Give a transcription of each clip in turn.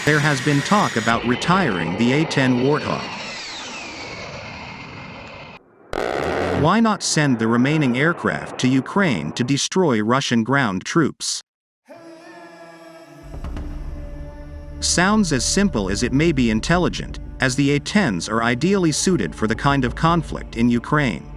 there has been talk about retiring the A-10 Warthog. Why not send the remaining aircraft to Ukraine to destroy Russian ground troops? Sounds as simple as it may be intelligent, as the A-10s are ideally suited for the kind of conflict in Ukraine.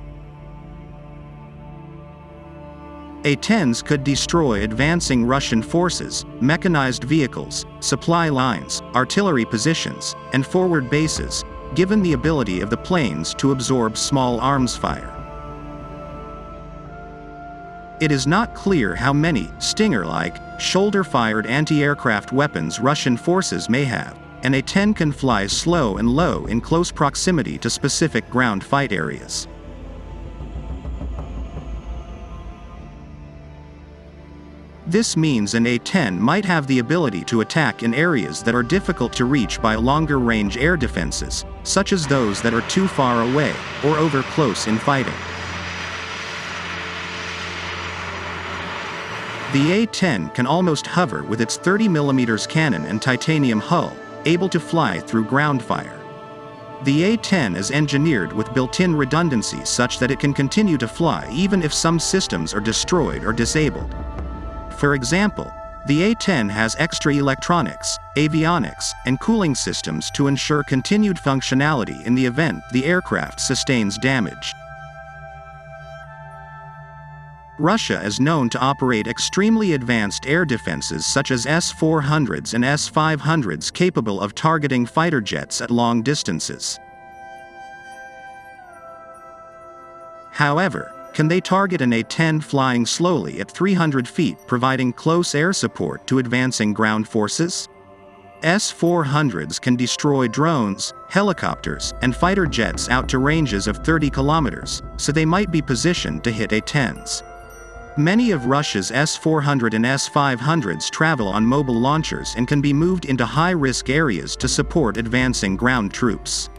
A-10s could destroy advancing Russian forces, mechanized vehicles, supply lines, artillery positions, and forward bases, given the ability of the planes to absorb small arms fire. It is not clear how many Stinger-like, shoulder-fired anti-aircraft weapons Russian forces may have, and A-10 can fly slow and low in close proximity to specific ground fight areas. This means an A-10 might have the ability to attack in areas that are difficult to reach by longer-range air defenses, such as those that are too far away, or over close in fighting. The A-10 can almost hover with its 30mm cannon and titanium hull, able to fly through ground fire. The A-10 is engineered with built-in redundancy such that it can continue to fly even if some systems are destroyed or disabled. For example, the A-10 has extra electronics, avionics, and cooling systems to ensure continued functionality in the event the aircraft sustains damage. Russia is known to operate extremely advanced air defenses such as S-400s and S-500s capable of targeting fighter jets at long distances. However, can they target an A-10 flying slowly at 300 feet, providing close air support to advancing ground forces? S-400s can destroy drones, helicopters, and fighter jets out to ranges of 30 kilometers, so they might be positioned to hit A-10s. Many of Russia's S-400 and S-500s travel on mobile launchers and can be moved into high-risk areas to support advancing ground troops.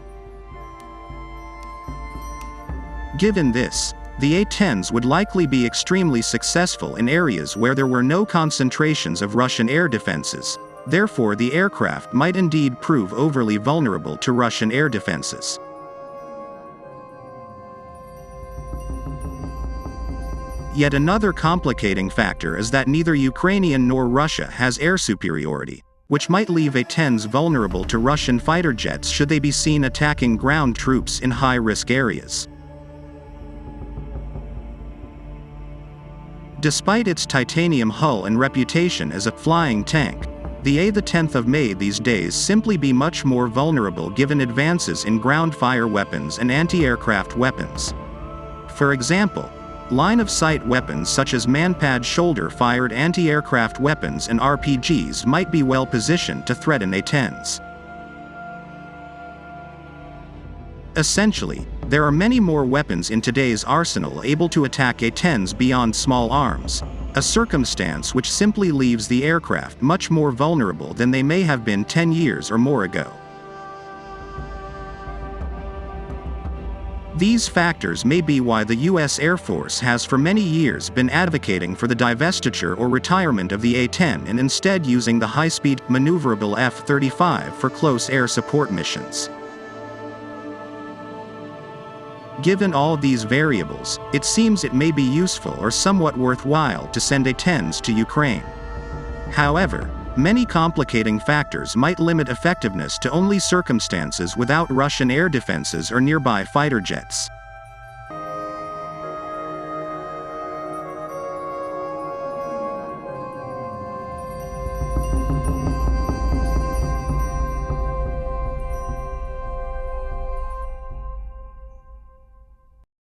Given this, the A-10s would likely be extremely successful in areas where there were no concentrations of Russian air defenses. Therefore, the aircraft might indeed prove overly vulnerable to Russian air defenses. Yet another complicating factor is that neither Ukrainian nor Russia has air superiority, which might leave A-10s vulnerable to Russian fighter jets should they be seen attacking ground troops in high-risk areas. Despite its titanium hull and reputation as a flying tank, the A-10 of May these days simply be much more vulnerable given advances in ground fire weapons and anti-aircraft weapons. For example, line-of-sight weapons such as manpad shoulder-fired anti-aircraft weapons and RPGs might be well positioned to threaten A-10s. Essentially, there are many more weapons in today's arsenal able to attack A-10s beyond small arms, a circumstance which simply leaves the aircraft much more vulnerable than they may have been 10 years or more ago. These factors may be why the U.S. Air Force has for many years been advocating for the divestiture or retirement of the A-10 and instead using the high-speed, maneuverable F-35 for close air support missions. Given all these variables, it seems it may be useful or somewhat worthwhile to send A-10s to Ukraine. However, many complicating factors might limit effectiveness to only circumstances without Russian air defenses or nearby fighter jets.